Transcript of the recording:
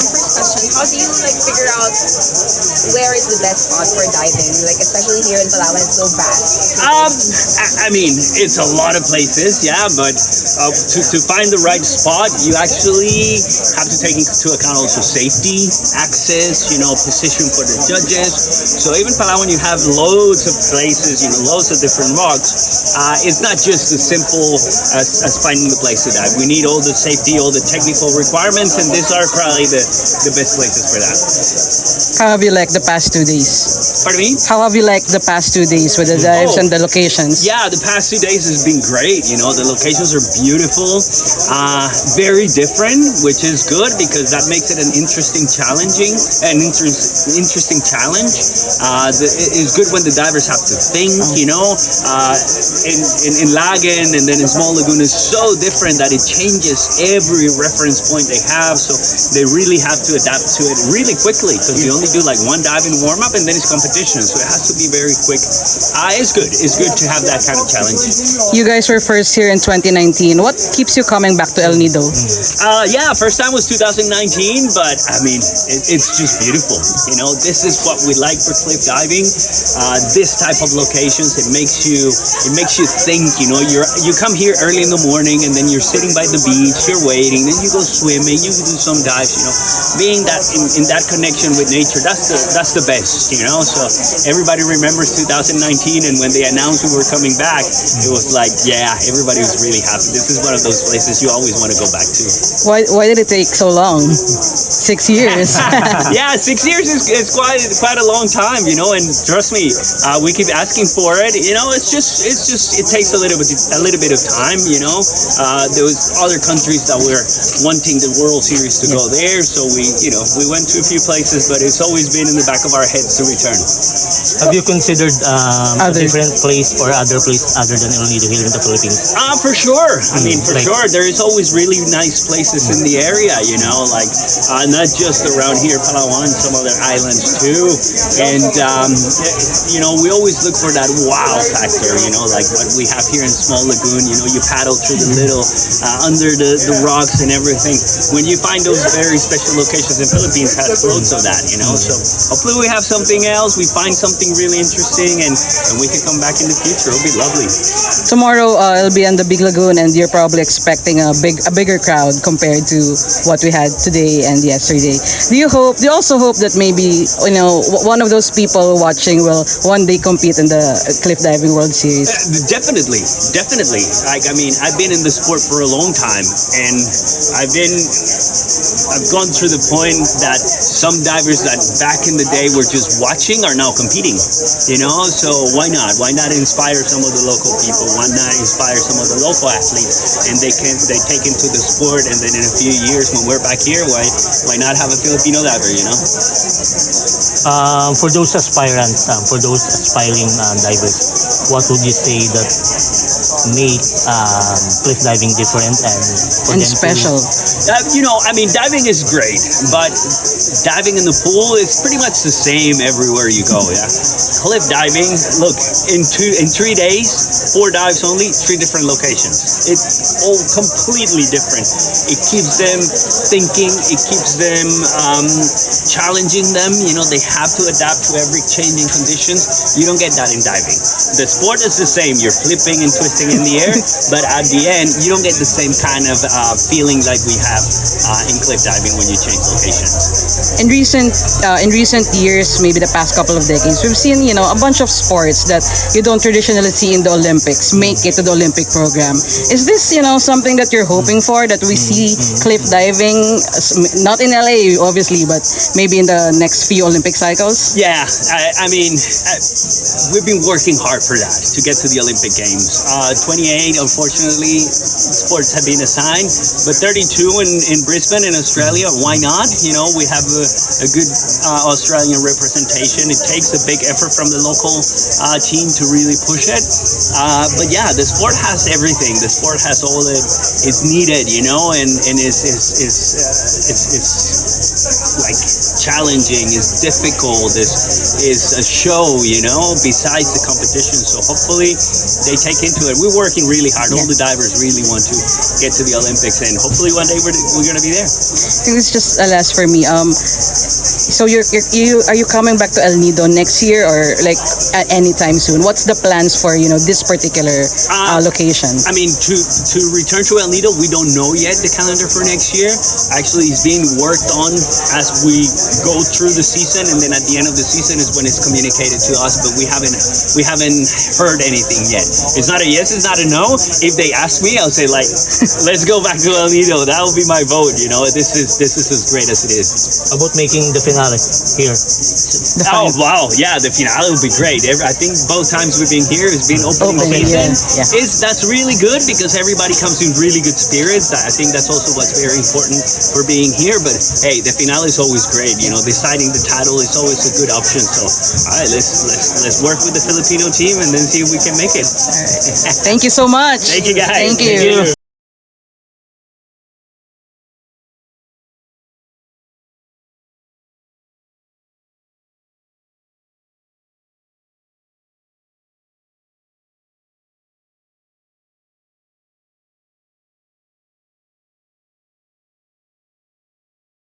First question, how do you like figure out where is the best spot for diving? Like especially here in Palawan, it's so vast. I mean, it's a lot of places, yeah, but to find the right spot, you actually have to take into account also safety, access, position for the judges. So even Palawan, you have loads of places, loads of different rocks. It's not just as simple as finding the place to dive. We need all the safety, all the technical requirements, and these are probably the best places for that. How have you liked the past 2 days? Pardon me? How have you liked the past 2 days with the dives and the locations? Yeah, the past 2 days has been great. The locations are beautiful, very different, which is good because that makes it an interesting challenge. It's good when the divers have to think. In Lagan and then in Small Lagoon is so different that it changes every reference point they have. So they really have to adapt to it really quickly because you only do like one diving warm up and then it's competition. So it has to be very quick. It's good. It's good to have that kind of challenge. You guys were first here in 2019. What keeps you coming back to El Nido? Yeah, first time was 2019, but I mean, it's just beautiful. This is what we like for cliff diving. This type of locations, it makes you think. You come here early in the morning and then you're sitting by the beach, you're waiting, then you go swimming, you do some dives. Being that in that connection with nature, that's the best. So everybody remembers 2019, and when they announced we were coming back, it was like, yeah, everybody was really happy. This is one of those places you always want to go back to. Why did it take so long? 6 years. Yeah, 6 years is quite a long time, and trust me, we keep asking for it. It takes a little bit of time. There was other countries that were wanting the World Series to go there, so we went to a few places, but it's always been in the back of our heads to return. Have you considered a different place or other place other than El Nido here in the Philippines? For sure. I mean, for sure. There is always really nice places in the area, not just around here, Palawan, some other islands too. And, we always look for that wow factor, like what we have here in Small Lagoon. You paddle through the little, under the rocks and everything. When you find those very special locations in Philippines, has loads of that, So hopefully we have something else. We find something really interesting and we can come back in the future. It'll be lovely. Tomorrow it'll be on the Big Lagoon, and you're probably expecting a bigger crowd compared to what we had today and yesterday. Do you also hope that maybe one of those people watching will one day compete in the Cliff Diving World Series? Definitely. I've been in the sport for a long time, and I've gone through the point that some divers that back in the day were just watching are now competing. So why not? Why not inspire some of the local people? Why not inspire some of the local athletes? And they take into the sport, and then in a few years when we're back here, why not have a Filipino diver? For those aspirants, for those aspiring divers, what would you say that make cliff diving different and special? Diving is great, but diving in the pool is pretty much the same everywhere you go. Yeah, cliff diving. Look, in 3 days, 4 dives only, 3 different locations. It's all completely different. It keeps them thinking. It keeps them challenging them. They have to adapt to every changing conditions. You don't get that in diving. The sport is the same. You're flipping and twisting in the air, but at the end, you don't get the same kind of feeling like we have in cliff diving when you change locations. In recent years, maybe the past couple of decades, we've seen a bunch of sports that you don't traditionally see in the Olympics make it to the Olympic program. Is this something that you're hoping for, that we see cliff diving, not in LA obviously, but maybe in the next few Olympic cycles? Yeah, we've been working hard for that to get to the Olympic Games. 28, unfortunately, sports have been assigned, but 32 in Brisbane in Australia, why not? We have a good Australian representation. It takes a big effort from the local team to really push it. But yeah, the sport has everything. The sport has all that is needed, and it's like challenging, is difficult, is a show, you know, besides the competition. So hopefully they take into it. We're working really hard. All the divers really want to get to the Olympics, and hopefully one day we're going to be there. I think it's just a last for me. So are you coming back to El Nido next year or like at any time soon? What's the plans for this particular location? I mean, to return to El Nido, we don't know yet the calendar for next year. Actually, it's being worked on as we go through the season, and then at the end of the season is when it's communicated to us. But we haven't heard anything yet. It's not a yes, it's not a no. If they ask me, I'll say like, let's go back to El Nido. That will be my vote. You know, this is as great as it is. About making the finale here. Oh wow, yeah, the finale will be great. I think both times we've been here has been opening season. Yeah. That's really good because everybody comes in really good spirits. I think that's also what's very important for being here. But hey, the finale is always great. You know, deciding the title is always a good option. So all right, let's work with the Filipino team and then see if we can make it. Thank you so much. Thank you guys. Thank you.